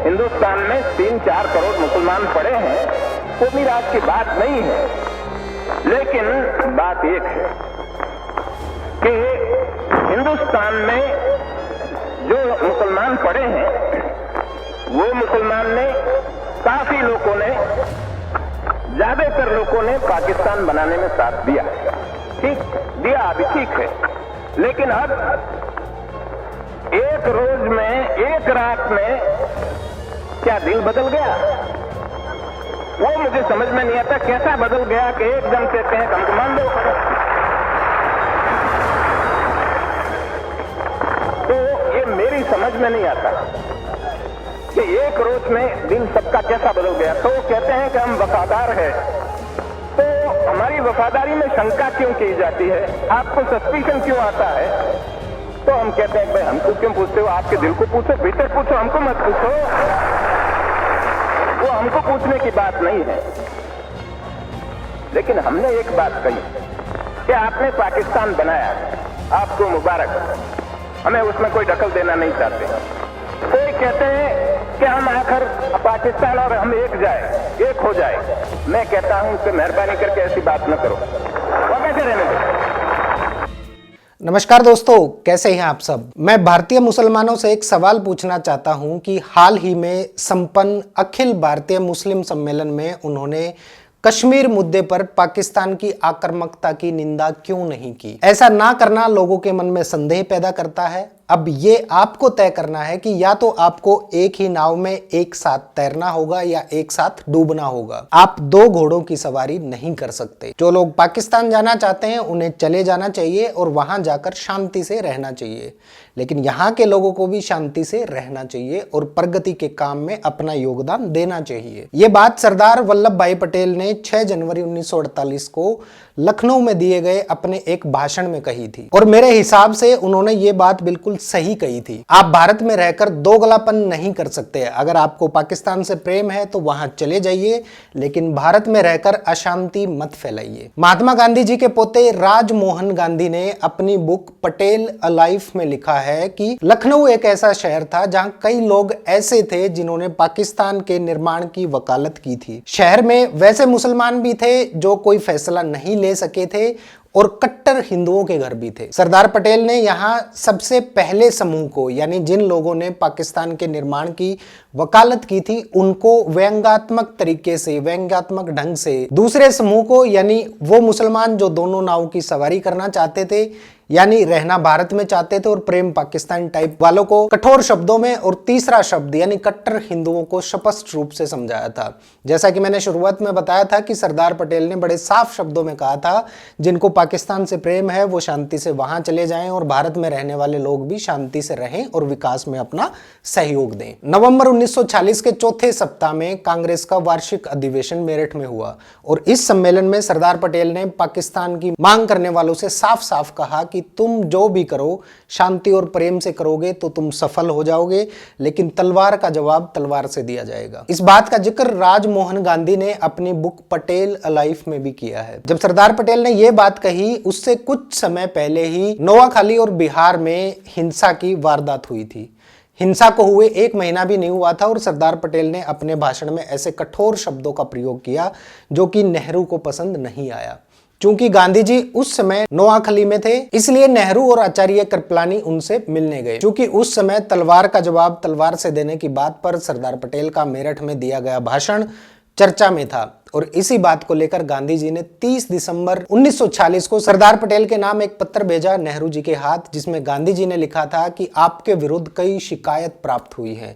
हिंदुस्तान में 3-4 करोड़ मुसलमान पड़े हैं, वो मिराज की बात नहीं है। लेकिन बात एक है कि हिंदुस्तान में जो मुसलमान पड़े हैं, वो मुसलमान ने, काफी लोगों ने, ज्यादातर लोगों ने पाकिस्तान बनाने में साथ दिया। ठीक दिया, अभी ठीक है। लेकिन अब एक रोज में, एक रात में क्या दिल बदल गया? वो मुझे समझ में नहीं आता कैसा बदल गया कि एकदम कहते हैं हमको मान दो। तो ये मेरी समझ में नहीं आता कि एक रोज में दिल सबका कैसा बदल गया। तो कहते हैं कि हम वफादार हैं, तो हमारी वफादारी में शंका क्यों की जाती है? आपको सस्पिशन क्यों आता है? तो हम कहते हैं भाई हमको क्यों पूछते हो? आपके दिल को पूछो, भीतर पूछो, हमको मत पूछो। वो हमको पूछने की बात नहीं है। लेकिन हमने एक बात कही कि आपने पाकिस्तान बनाया, आपको मुबारक, हमें उसमें कोई दखल देना नहीं चाहते। कोई कहते हैं कि हम आकर पाकिस्तान और हम एक हो जाए। मैं कहता हूं कि मेहरबानी करके ऐसी बात न करो, वो कैसे रहने दो। नमस्कार दोस्तों, कैसे हैं आप सब। मैं भारतीय मुसलमानों से एक सवाल पूछना चाहता हूं कि हाल ही में संपन्न अखिल भारतीय मुस्लिम सम्मेलन में उन्होंने कश्मीर मुद्दे पर पाकिस्तान की आक्रामकता की निंदा क्यों नहीं की? ऐसा ना करना लोगों के मन में संदेह पैदा करता है। अब ये आपको तय करना है कि या तो आपको एक ही नाव में एक साथ तैरना होगा या एक साथ डूबना होगा। आप दो घोड़ों की सवारी नहीं कर सकते। जो लोग पाकिस्तान जाना चाहते हैं उन्हें चले जाना चाहिए और वहां जाकर शांति से रहना चाहिए, लेकिन यहाँ के लोगों को भी शांति से रहना चाहिए और प्रगति के काम में अपना योगदान देना चाहिए। ये बात सरदार वल्लभ भाई पटेल ने 6 जनवरी 1948 को लखनऊ में दिए गए अपने एक भाषण में कही थी और मेरे हिसाब से उन्होंने ये बात बिल्कुल सही कही थी। आप भारत में रहकर दोगलापन नहीं कर सकते। अगर आपको पाकिस्तान से प्रेम है तो वहां चले जाइए, लेकिन भारत में रहकर अशांति मत फैलाइए। महात्मा गांधी जी के पोते राजमोहन गांधी ने अपनी बुक पटेल अ लाइफ में लिखा है कि लखनऊ एक ऐसा शहर था जहां कई लोग ऐसे थे जिन्होंने पाकिस्तान के निर्माण की वकालत की थी। शहर में वैसे मुसलमान भी थे जो कोई फैसला नहीं ले सके थे और कट्टर हिंदुओं के घर भी थे। सरदार पटेल ने यहाँ सबसे पहले समूह को, यानी जिन लोगों ने पाकिस्तान के निर्माण की वकालत की थी, उनको व्यंग्यात्मक तरीके से, व्यंग्यात्मक ढंग से दूसरे समूह को, यानी वो मुसलमान जो दोनों नाव की सवारी करना चाहते थे, यानी रहना भारत में चाहते थे और प्रेम पाकिस्तान टाइप वालों को कठोर शब्दों में, और तीसरा शब्द यानी कट्टर हिंदुओं को स्पष्ट रूप से समझाया था। जैसा कि मैंने शुरुआत में बताया था कि सरदार पटेल ने बड़े साफ शब्दों में कहा था जिनको पाकिस्तान से प्रेम है वो शांति से वहां चले जाएं और भारत में रहने वाले लोग भी शांति से रहें और विकास में अपना सहयोग दें। नवंबर 1946 के चौथे सप्ताह में कांग्रेस का वार्षिक अधिवेशन मेरठ में हुआ और इस सम्मेलन में सरदार पटेल ने पाकिस्तान की मांग करने वालों से साफ साफ कहा कि तुम जो भी करो शांति और प्रेम से करोगे तो तुम सफल हो जाओगे, लेकिन तलवार का जवाब तलवार से दिया जाएगा। इस बात का जिक्र राजमोहन गांधी ने अपनी बुक पटेल अ लाइफ में भी किया है। जब सरदार पटेल ने यह बात कही उससे कुछ समय पहले ही नोआखाली और बिहार में हिंसा की वारदात हुई थी। हिंसा को हुए 1 महीना भी नहीं हुआ था और सरदार पटेल ने अपने भाषण में ऐसे कठोर शब्दों का प्रयोग किया जो कि नेहरू को पसंद नहीं आया। चूंकि गांधी जी उस समय नोआखाली में थे, इसलिए नेहरू और आचार्य कृपलानी उनसे मिलने गए। चूंकि उस समय तलवार का जवाब तलवार से देने की बात पर सरदार पटेल का मेरठ में दिया गया भाषण चर्चा में था और इसी बात को लेकर गांधी जी ने 30 दिसंबर 1946 को सरदार पटेल के नाम एक पत्र भेजा नेहरू जी के हाथ, जिसमें गांधी जी ने लिखा था कि आपके विरुद्ध कई शिकायत प्राप्त हुई है।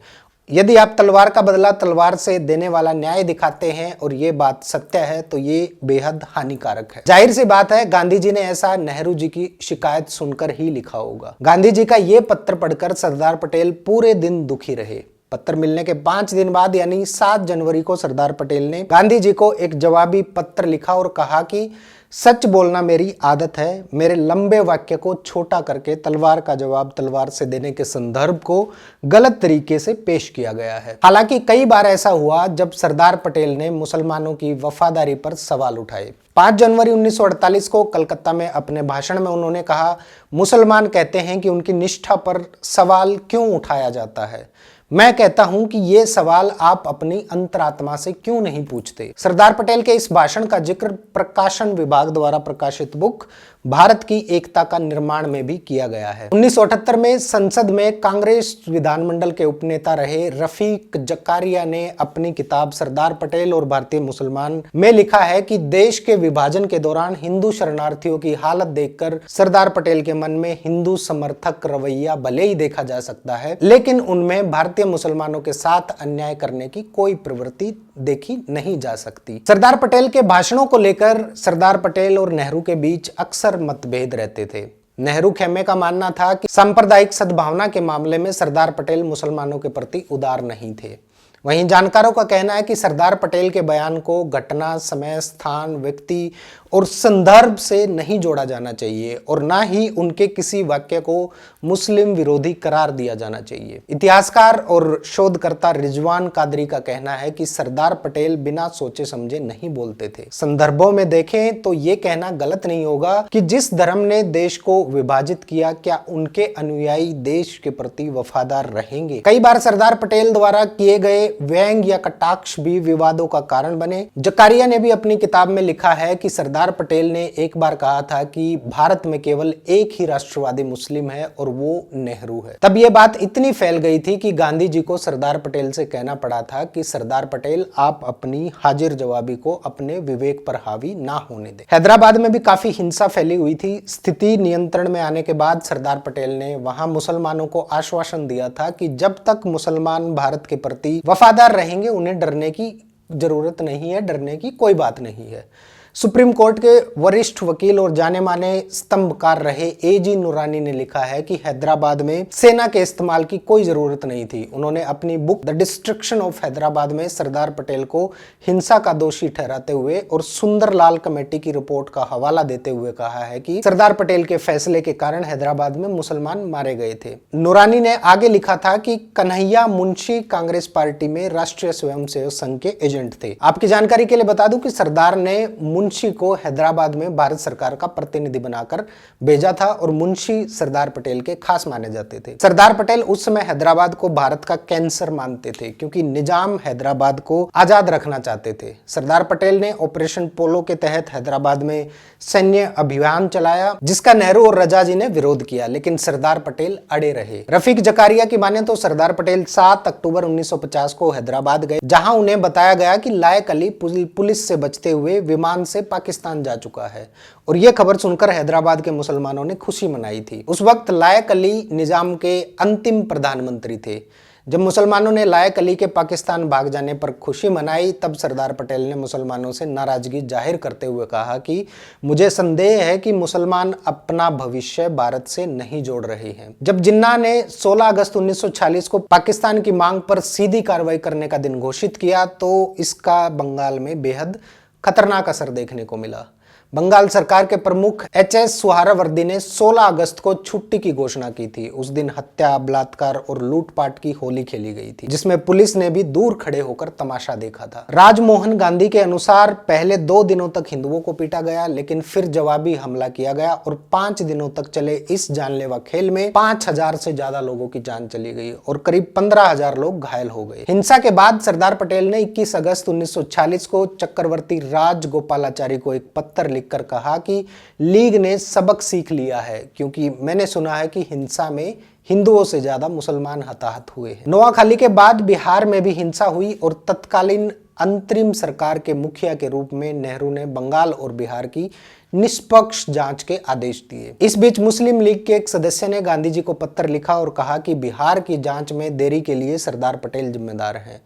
यदि आप तलवार का बदला तलवार से देने वाला न्याय दिखाते हैं और ये बात सत्य है तो ये बेहद हानिकारक है। जाहिर सी बात है गांधी जी ने ऐसा नेहरू जी की शिकायत सुनकर ही लिखा होगा। गांधी जी का ये पत्र पढ़कर सरदार पटेल पूरे दिन दुखी रहे। पत्र मिलने के 5 दिन बाद यानी 7 जनवरी को सरदार पटेल ने गांधी जी को एक जवाबी पत्र लिखा और कहा कि सच बोलना मेरी आदत है। मेरे लंबे वाक्य को छोटा करके तलवार का जवाब तलवार से देने के संदर्भ को गलत तरीके से पेश किया गया है। हालांकि कई बार ऐसा हुआ जब सरदार पटेल ने मुसलमानों की वफादारी पर सवाल उठाए। 5 जनवरी 1948 को कलकत्ता में अपने भाषण में उन्होंने कहा, मुसलमान कहते हैं कि उनकी निष्ठा पर सवाल क्यों उठाया जाता है। मैं कहता हूं कि ये सवाल आप अपनी अंतरात्मा से क्यों नहीं पूछते। सरदार पटेल के इस भाषण का जिक्र प्रकाशन विभाग द्वारा प्रकाशित बुक भारत की एकता का निर्माण में भी किया गया है। 1978 में संसद में कांग्रेस विधानमंडल के उपनेता रहे रफीक जकारिया ने अपनी किताब सरदार पटेल और भारतीय मुसलमान में लिखा है कि देश के विभाजन के दौरान हिंदू शरणार्थियों की हालत देखकर सरदार पटेल के मन में हिंदू समर्थक रवैया भले ही देखा जा सकता है, लेकिन उनमें भारतीय मुसलमानों के साथ अन्याय करने की कोई प्रवृत्ति देखी नहीं जा सकती। सरदार पटेल के भाषणों को लेकर सरदार पटेल और नेहरू के बीच अक्सर मतभेद रहते थे। नेहरू खेमे का मानना था कि सांप्रदायिक सद्भावना के मामले में सरदार पटेल मुसलमानों के प्रति उदार नहीं थे। वहीं जानकारों का कहना है कि सरदार पटेल के बयान को घटना, समय, स्थान, व्यक्ति और संदर्भ से नहीं जोड़ा जाना चाहिए और ना ही उनके किसी वाक्य को मुस्लिम विरोधी करार दिया जाना चाहिए। इतिहासकार और शोधकर्ता रिजवान कादरी का कहना है कि सरदार पटेल बिना सोचे समझे नहीं बोलते थे। संदर्भों में देखें तो ये कहना गलत नहीं होगा कि जिस धर्म ने देश को विभाजित किया, क्या उनके अनुयायी देश के प्रति वफादार रहेंगे। कई बार सरदार पटेल द्वारा किए गए व्यंग या कटाक्ष भी विवादों का कारण बने। जकारिया ने भी अपनी किताब में लिखा है कि सरदार पटेल ने एक बार कहा था कि भारत में केवल एक ही राष्ट्रवादी मुस्लिम है और वो नेहरू है। तब ये बात इतनी फैल गई थी कि गांधी जी को सरदार पटेल से कहना पड़ा था कि सरदार पटेल, आप अपनी हाजिर जवाबी को अपने विवेक पर हावी ना होने दें। हैदराबाद में भी काफी हिंसा फैली हुई थी। स्थिति नियंत्रण में आने के बाद सरदार पटेल ने वहां मुसलमानों को आश्वासन दिया था कि जब तक मुसलमान भारत के प्रति वफादार रहेंगे उन्हें डरने की जरूरत नहीं है, डरने की कोई बात नहीं है। सुप्रीम कोर्ट के वरिष्ठ वकील और जाने माने स्तंभकार रहे एजी नूरानी ने लिखा है कि हैदराबाद में सेना के इस्तेमाल की कोई जरूरत नहीं थी। उन्होंने अपनी book the destruction of Hyderabad में सरदार पटेल को हिंसा का दोषी ठहराते हुए और सुंदरलाल कमेटी की रिपोर्ट का हवाला देते हुए कहा है कि सरदार पटेल के फैसले के कारण हैदराबाद में मुसलमान मारे गए थे। नूरानी ने आगे लिखा था कि कन्हैया मुंशी कांग्रेस पार्टी में राष्ट्रीय स्वयंसेवक संघ के एजेंट थे। आपकी जानकारी के लिए बता दूं कि सरदार ने मुंशी को हैदराबाद में भारत सरकार का प्रतिनिधि बनाकर भेजा था और मुंशी सरदार पटेल के खास माने जाते थे। सरदार पटेल उस समय हैदराबाद को भारत का कैंसर मानते थे क्योंकि निजाम हैदराबाद को आजाद रखना चाहते थे। सरदार पटेल ने ऑपरेशन पोलो के तहत हैदराबाद में सैन्य अभियान चलाया जिसका नेहरू और रजा जी ने विरोध किया, लेकिन सरदार पटेल अड़े रहे। रफीक जकारिया की माने तो सरदार पटेल 7 अक्टूबर 1950 को हैदराबाद गए, जहां उन्हें बताया गया कि लायक अली पुलिस से बचते हुए विमान से पाकिस्तान जा चुका है और यह खबर सुनकर हैदराबाद के मुसलमानों ने खुशी मनाई थी। उस वक्त लायक अली निजाम के अंतिम प्रधानमंत्री थे। जब मुसलमानों ने लायक अली के पाकिस्तान भाग जाने पर खुशी मनाई, तब सरदार पटेल ने मुसलमानों से नाराजगी जाहिर करते हुए कहा कि मुझे संदेह है कि मुसलमान अपना भविष्य भारत से नहीं जोड़ रहे हैं। जब जिन्ना ने 16 अगस्त 1946 को पाकिस्तान की मांग पर सीधी कार्रवाई करने का दिन घोषित किया तो इसका बंगाल में बेहद खतरनाक असर देखने को मिला। बंगाल सरकार के प्रमुख एच.एस. सुहरावर्दी ने 16 अगस्त को छुट्टी की घोषणा की थी। उस दिन हत्या, बलात्कार और लूटपाट की होली खेली गई थी, जिसमें पुलिस ने भी दूर खड़े होकर तमाशा देखा था। राजमोहन गांधी के अनुसार पहले 2 दिनों तक हिंदुओं को पीटा गया, लेकिन फिर जवाबी हमला किया गया और 5 दिनों तक चले इस जानलेवा खेल में 5000 से ज्यादा लोगों की जान चली गई और करीब 15000 लोग घायल हो गए। हिंसा के बाद सरदार पटेल ने 21 अगस्त 1946 को चक्रवर्ती राजगोपालाचारी को एक पत्र लिखकर कहा कि लीग ने सबक सीख लिया है, क्योंकि मैंने सुना है कि हिंसा में हिंदुओं से ज्यादा मुसलमान हताहत हुए हैं। नोआखाली के बाद बिहार में भी हिंसा हुई और तत्कालीन अंतरिम सरकार के मुखिया के रूप में नेहरू ने बंगाल और बिहार की निष्पक्ष जांच के आदेश दिए। इस बीच मुस्लिम लीग के एक सदस्य ने गांधी जी को पत्र लिखा और कहा कि बिहार की जांच में देरी के लिए सरदार पटेल जिम्मेदार हैं।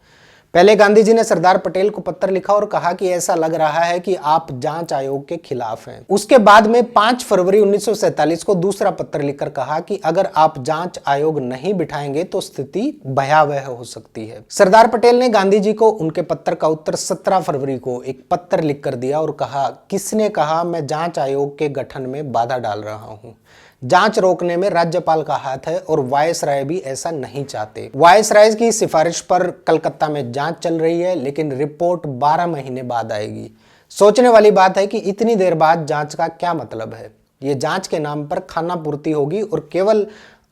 पहले गांधी जी ने सरदार पटेल को पत्र लिखा और कहा कि ऐसा लग रहा है कि आप जांच आयोग के खिलाफ हैं। उसके बाद में 5 फरवरी 1947 को दूसरा पत्र लिखकर कहा कि अगर आप जांच आयोग नहीं बिठाएंगे तो स्थिति भयावह हो सकती है। सरदार पटेल ने गांधी जी को उनके पत्र का उत्तर 17 फरवरी को एक पत्र लिखकर दिया और कहा, किसने कहा मैं जांच आयोग के गठन में बाधा डाल रहा हूं। जांच रोकने में राज्यपाल का हाथ है और वायसराय भी ऐसा नहीं चाहते। वायसराय की सिफारिश पर कलकत्ता में जांच चल रही है, लेकिन रिपोर्ट 12 महीने बाद आएगी। सोचने वाली बात है कि इतनी देर बाद जांच का क्या मतलब है। ये जांच के नाम पर खाना पूर्ति होगी और केवल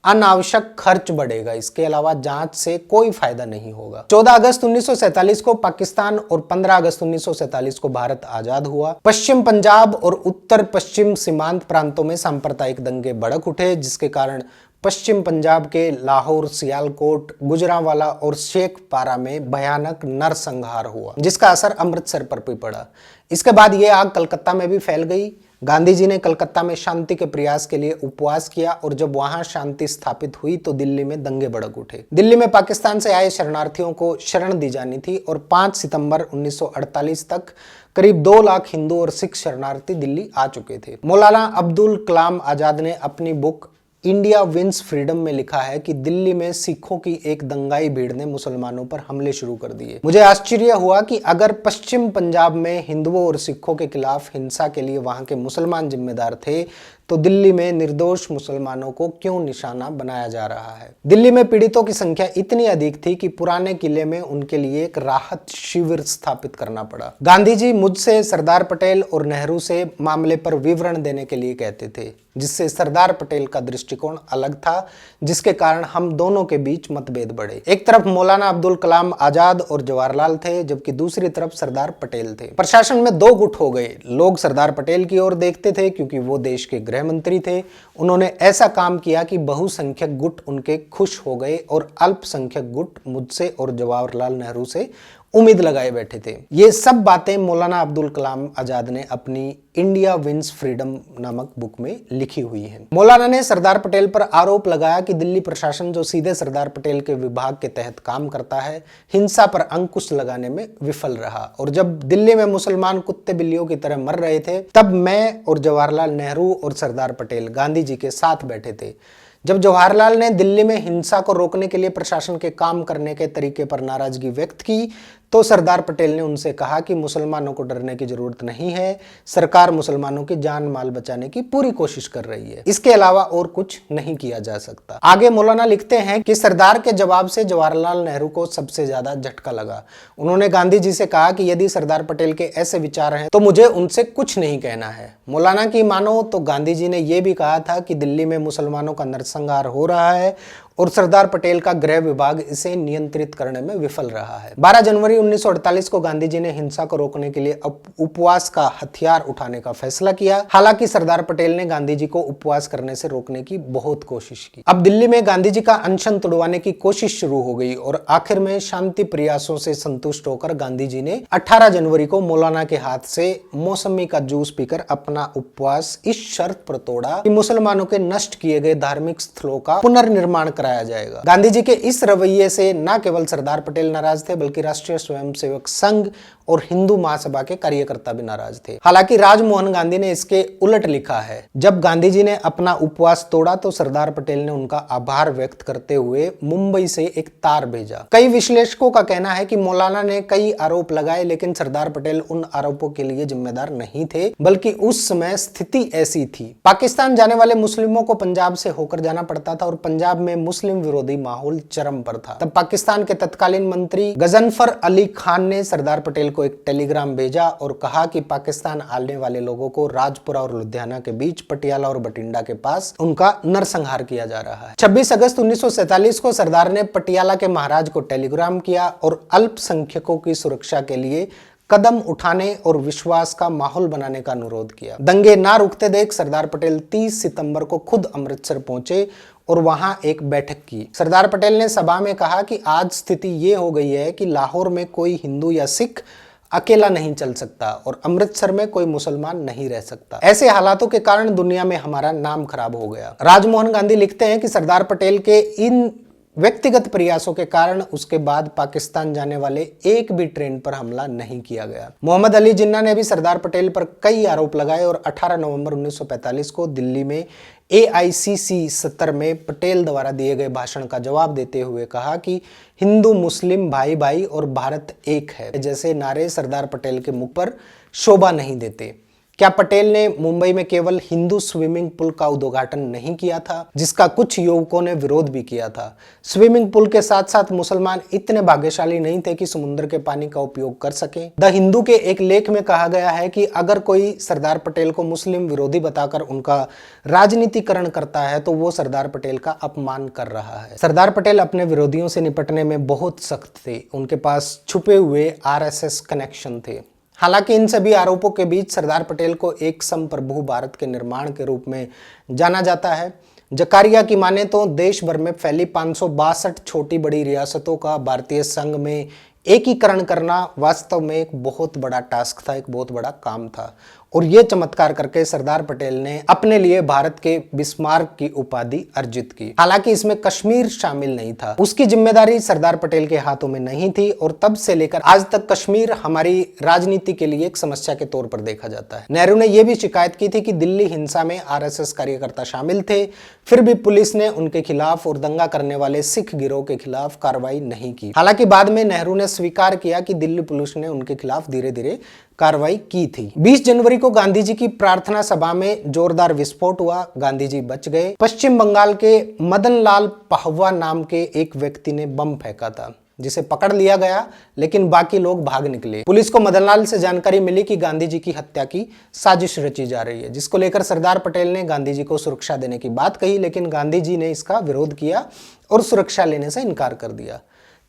अनावश्यक खर्च बढ़ेगा, इसके अलावा जांच से कोई फायदा नहीं होगा। 14 अगस्त 1947 को पाकिस्तान और 15 अगस्त 1947 को भारत आजाद हुआ। पश्चिम पंजाब और उत्तर पश्चिम सीमांत प्रांतों में सांप्रदायिक दंगे भड़क उठे, जिसके कारण पश्चिम पंजाब के लाहौर, सियालकोट, गुजरांवाला और शेखपारा में भयानक नरसंहार हुआ, जिसका असर अमृतसर पर भी पड़ा। इसके बाद यह आग कलकत्ता में भी फैल गई। गांधी जी ने कलकत्ता में शांति के प्रयास के लिए उपवास किया और जब वहां शांति स्थापित हुई तो दिल्ली में दंगे भड़क उठे। दिल्ली में पाकिस्तान से आए शरणार्थियों को शरण दी जानी थी और 5 सितंबर 1948 तक करीब 2 लाख हिंदू और सिख शरणार्थी दिल्ली आ चुके थे। मौलाना अब्दुल कलाम आजाद ने अपनी बुक इंडिया विंस फ्रीडम में लिखा है कि दिल्ली में सिखों की एक दंगाई भीड़ ने मुसलमानों पर हमले शुरू कर दिए। मुझे आश्चर्य हुआ कि अगर पश्चिम पंजाब में हिंदुओं और सिखों के खिलाफ हिंसा के लिए वहां के मुसलमान जिम्मेदार थे, तो दिल्ली में निर्दोष मुसलमानों को क्यों निशाना बनाया जा रहा है। दिल्ली में पीड़ितों की संख्या इतनी अधिक थी कि पुराने किले में उनके लिए एक राहत शिविर स्थापित करना पड़ा। गांधी जी मुझसे, सरदार पटेल और नेहरू से मामले पर विवरण देने के लिए कहते थे, जिससे सरदार पटेल का दृष्टिकोण अलग था, जिसके कारण हम दोनों के बीच मतभेद बढ़े। एक तरफ मौलाना अब्दुल कलाम आजाद और जवाहरलाल थे, जबकि दूसरी तरफ सरदार पटेल थे। प्रशासन में 2 गुट हो गए। लोग सरदार पटेल की ओर देखते थे क्योंकि वो देश के गृह मंत्री थे। उन्होंने ऐसा काम किया कि बहुसंख्यक गुट उनके खुश हो गए और अल्पसंख्यक गुट मुझसे और जवाहरलाल नेहरू से उम्मीद लगाए बैठे थे। ये सब बातें मौलाना अब्दुल कलाम आजाद ने अपनी इंडिया विंस फ्रीडम नामक बुक में लिखी हुई है। मौलाना ने सरदार पटेल पर आरोप लगाया कि दिल्ली प्रशासन, जो सीधे सरदार पटेल के विभाग के तहत काम करता है, हिंसा पर अंकुश लगाने में विफल रहा। और जब दिल्ली में मुसलमान कुत्ते बिल्लियों की तरह मर रहे थे, तब मैं और जवाहरलाल नेहरू और सरदार पटेल गांधी जी के साथ बैठे थे। जब जवाहरलाल ने दिल्ली में हिंसा को रोकने के लिए प्रशासन के काम करने के तरीके पर नाराजगी व्यक्त की, तो सरदार पटेल ने उनसे कहा कि मुसलमानों को डरने की जरूरत नहीं है, सरकार मुसलमानों की जान माल बचाने की पूरी कोशिश कर रही है, इसके अलावा और कुछ नहीं किया जा सकता। आगे मौलाना लिखते हैं कि सरदार के जवाब से जवाहरलाल नेहरू को सबसे ज्यादा झटका लगा। उन्होंने गांधी जी से कहा कि यदि सरदार पटेल के ऐसे विचार हैं तो मुझे उनसे कुछ नहीं कहना है। मौलाना की मानो तो गांधी जी ने यह भी कहा था कि दिल्ली में मुसलमानों का नरसंहार हो रहा है और सरदार पटेल का गृह विभाग इसे नियंत्रित करने में विफल रहा है। 12 जनवरी 1948 को गांधी जी ने हिंसा को रोकने के लिए उपवास का हथियार उठाने का फैसला किया। हालांकि सरदार पटेल ने गांधी जी को उपवास करने से रोकने की बहुत कोशिश की। अब दिल्ली में गांधी जी का अनशन तुड़वाने की कोशिश शुरू हो गई और आखिर में शांति प्रयासों से संतुष्ट होकर गांधी जी ने 18 जनवरी को मौलाना के हाथ से मौसमी का जूस पीकर अपना उपवास इस शर्त पर तोड़ा कि मुसलमानों के नष्ट किए गए धार्मिक स्थलों का पुनर्निर्माण जाएगा। गांधी जी के इस रवैये से न केवल सरदार पटेल नाराज थे, बल्कि राष्ट्रीय स्वयंसेवक संघ और हिंदू महासभा के कार्यकर्ता भी नाराज थे। हालांकि राजमोहन गांधी ने इसके उलट लिखा है। जब गांधी जी ने अपना उपवास तोड़ा तो सरदार पटेल ने उनका आभार व्यक्त करते हुए मुंबई से एक तार भेजा। कई विश्लेषकों का कहना है कि मौलाना ने कई आरोप लगाए, लेकिन सरदार पटेल उन आरोपों के लिए जिम्मेदार नहीं थे, बल्कि उस समय स्थिति ऐसी थी। पाकिस्तान जाने वाले मुस्लिमों को पंजाब से होकर जाना पड़ता था और पंजाब में मुस्लिम विरोधी माहौल चरम पर था। तब पाकिस्तान के तत्कालीन मंत्री गजनफर अली खान ने सरदार पटेल को एक टेलीग्राम भेजा और कहा कि पाकिस्तान आने वाले लोगों को राजपुरा और लुधियाना के बीच पटियाला और बठिंडा के पास उनका नरसंहार किया जा रहा है। 26 अगस्त 1947 को सरदार ने पटियाला के महाराज को टेलीग्राम किया और अल्पसंख्यकों की सुरक्षा के लिए कदम उठाने और विश्वास का माहौल बनाने का अनुरोध किया। दंगे ना रुकते देख सरदार पटेल 30 सितंबर को खुद अमृतसर पहुंचे और वहां एक बैठक की। सरदार पटेल ने सभा में कहा कि आज स्थिति ये हो गई है कि लाहौर में कोई हिंदू या सिख अकेला नहीं चल सकता और अमृतसर में कोई मुसलमान नहीं रह सकता। ऐसे हालातों के कारण दुनिया में हमारा नाम खराब हो गया। राजमोहन गांधी लिखते हैं कि सरदार पटेल के इन व्यक्तिगत प्रयासों के कारण उसके बाद पाकिस्तान जाने वाले एक भी ट्रेन पर हमला नहीं किया गया। मोहम्मद अली जिन्ना ने भी सरदार पटेल पर कई आरोप लगाए और 18 नवंबर 1945 को दिल्ली में AICC सत्र में पटेल द्वारा दिए गए भाषण का जवाब देते हुए कहा कि हिंदू मुस्लिम भाई भाई और भारत एक है जैसे नारे सरदार पटेल के मुख पर शोभा नहीं देते। क्या पटेल ने मुंबई में केवल हिंदू स्विमिंग पूल का उद्घाटन नहीं किया था, जिसका कुछ युवकों ने विरोध भी किया था? स्विमिंग पूल के साथ साथ मुसलमान इतने भाग्यशाली नहीं थे कि समुद्र के पानी का उपयोग कर सके। द हिंदू के एक लेख में कहा गया है कि अगर कोई सरदार पटेल को मुस्लिम विरोधी बताकर उनका राजनीतिकरण करता है तो वो सरदार पटेल का अपमान कर रहा है। सरदार पटेल अपने विरोधियों से निपटने में बहुत सख्त थे। उनके पास छुपे हुए आरएसएस कनेक्शन थे। हालांकि इन सभी आरोपों के बीच सरदार पटेल को एक संप्रभु भारत के निर्माण के रूप में जाना जाता है। जकारिया की माने तो देश भर में फैली 562 छोटी बड़ी रियासतों का भारतीय संघ में एकीकरण करना वास्तव में एक बहुत बड़ा टास्क था, एक बहुत बड़ा काम था। और ये चमत्कार करके सरदार पटेल ने अपने लिए भारत के बिस्मार्क की उपाधि अर्जित की। हालांकि इसमें कश्मीर शामिल नहीं था, उसकी जिम्मेदारी सरदार पटेल के हाथों में नहीं थी और तब से लेकर आज तक कश्मीर हमारी राजनीति के लिए एक समस्या के तौर पर देखा जाता है। नेहरू ने यह भी शिकायत की थी कि दिल्ली हिंसा में आरएसएस कार्यकर्ता शामिल थे, फिर भी पुलिस ने उनके खिलाफ और दंगा करने वाले सिख गिरोह के खिलाफ कार्रवाई नहीं की। हालांकि बाद में नेहरू ने स्वीकार किया कि दिल्ली पुलिस ने उनके खिलाफ धीरे धीरे कार्रवाई की थी। 20 जनवरी को गांधी जी की प्रार्थना सभा में जोरदार विस्फोट हुआ, गांधी जी बच गए। पश्चिम बंगाल के मदन लाल पाहवा नाम के एक व्यक्ति ने बम फेंका था, जिसे पकड़ लिया गया, लेकिन बाकी लोग भाग निकले। पुलिस को मदनलाल से जानकारी मिली कि गांधी जी की हत्या की साजिश रची जा रही है, जिसको लेकर सरदार पटेल ने गांधी जी को सुरक्षा देने की बात कही, लेकिन गांधी जी ने इसका विरोध किया और सुरक्षा लेने से इनकार कर दिया।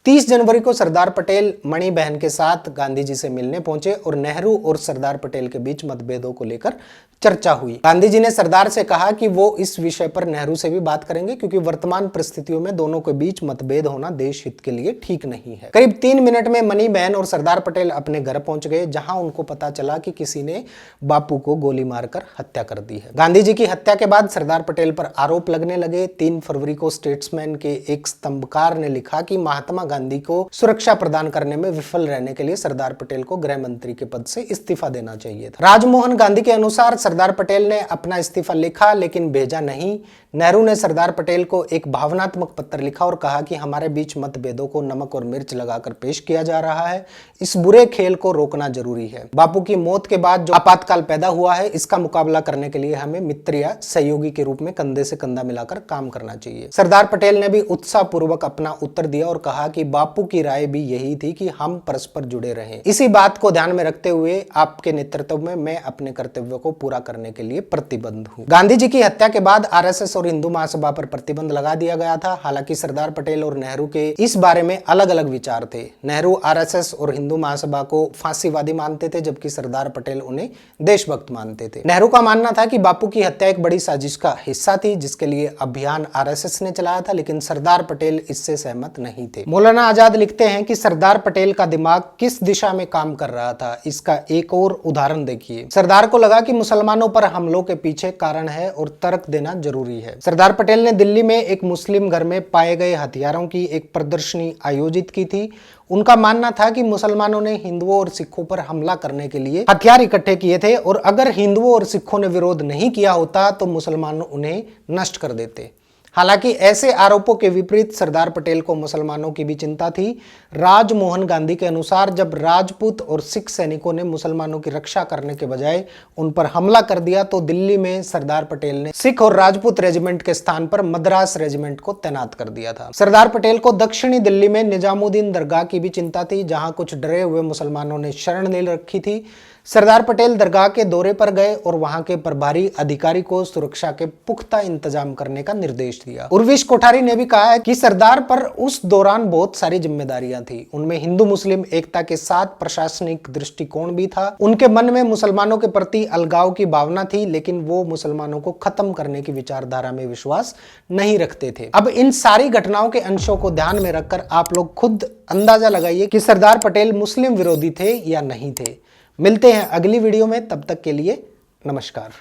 30 जनवरी को सरदार पटेल मणि बहन के साथ गांधी जी से मिलने पहुंचे और नेहरू और सरदार पटेल के बीच मतभेदों को लेकर चर्चा हुई। गांधी जी ने सरदार से कहा कि वो इस विषय पर नेहरू से भी बात करेंगे, क्योंकि वर्तमान परिस्थितियों में दोनों के बीच मतभेद होना देश हित के लिए ठीक नहीं है। करीब 3 मिनट में मणि बहन और सरदार पटेल अपने घर पहुंच गए, जहां उनको पता चला कि किसी ने बापू को गोली मारकर हत्या कर दी है। गांधी जी की हत्या के बाद सरदार पटेल पर आरोप लगने लगे। 3 फरवरी को स्टेट्समैन के एक स्तंभकार ने लिखा कि महात्मा गांधी को सुरक्षा प्रदान करने में विफल रहने के लिए सरदार पटेल को गृह मंत्री के पद से इस्तीफा देना चाहिए था। राजमोहन गांधी के अनुसार सरदार पटेल ने अपना इस्तीफा लिखा, लेकिन भेजा नहीं। नेहरू ने सरदार पटेल को एक भावनात्मक पत्र लिखा और कहा कि हमारे बीच मतभेदों को नमक और मिर्च लगाकर पेश किया जा रहा है, इस बुरे खेल को रोकना जरूरी है। बापू की मौत के बाद जो आपातकाल पैदा हुआ है, इसका मुकाबला करने के लिए हमें मित्र या सहयोगी के रूप में कंधे से कंधा मिलाकर काम करना चाहिए। सरदार पटेल ने भी उत्साह पूर्वक अपना उत्तर दिया और कहा कि बापू की राय भी यही थी कि हम परस्पर जुड़े रहें। इसी बात को ध्यान में रखते हुए आपके नेतृत्व में मैं अपने कर्तव्यों को पूरा करने के लिए प्रतिबद्ध हूँ। गांधी जी की हत्या के बाद आरएसएस और हिंदू महासभा पर प्रतिबंध लगा दिया गया था। हालांकि सरदार पटेल और नेहरू के इस बारे में अलग अलग विचार थे। नेहरू आरएसएस और हिंदू महासभा को फांसीवादी मानते थे, जबकि सरदार पटेल उन्हें देशभक्त मानते थे। नेहरू का मानना था कि बापू की हत्या एक बड़ी साजिश का हिस्सा थी, जिसके लिए अभियान आरएसएस ने चलाया था, लेकिन सरदार पटेल इससे सहमत नहीं थे। मौलाना आजाद लिखते हैं कि सरदार पटेल का दिमाग किस दिशा में काम कर रहा था, इसका एक और उदाहरण देखिए। सरदार को लगा कि मुसलमानों पर हमलों के पीछे कारण है और तर्क देना जरूरी है। सरदार पटेल ने दिल्ली में एक मुस्लिम घर में पाए गए हथियारों की एक प्रदर्शनी आयोजित की थी। उनका मानना था कि मुसलमानों ने हिंदुओं और सिखों पर हमला करने के लिए हथियार इकट्ठे किए थे और अगर हिंदुओं और सिखों ने विरोध नहीं किया होता तो मुसलमान उन्हें नष्ट कर देते। हालांकि ऐसे आरोपों के विपरीत सरदार पटेल को मुसलमानों की भी चिंता थी। राजमोहन गांधी के अनुसार जब राजपूत और सिख सैनिकों ने मुसलमानों की रक्षा करने के बजाय उन पर हमला कर दिया तो दिल्ली में सरदार पटेल ने सिख और राजपूत रेजिमेंट के स्थान पर मद्रास रेजिमेंट को तैनात कर दिया था। सरदार पटेल को दक्षिणी दिल्ली में निजामुद्दीन दरगाह की भी चिंता थी, जहां कुछ डरे हुए मुसलमानों ने शरण ले रखी थी। सरदार पटेल दरगाह के दौरे पर गए और वहां के प्रभारी अधिकारी को सुरक्षा के पुख्ता इंतजाम करने का निर्देश दिया। उर्विश कोठारी ने भी कहा है कि सरदार पर उस दौरान बहुत सारी जिम्मेदारियां थी। उनमें हिंदू मुस्लिम एकता के साथ प्रशासनिक दृष्टिकोण भी था। उनके मन में मुसलमानों के प्रति अलगाव की भावना थी, लेकिन वो मुसलमानों को खत्म करने की विचारधारा में विश्वास नहीं रखते थे। अब इन सारी घटनाओं के अंशों को ध्यान में रखकर आप लोग खुद अंदाजा लगाइए कि सरदार पटेल मुस्लिम विरोधी थे या नहीं थे। मिलते हैं अगली वीडियो में, तब तक के लिए नमस्कार।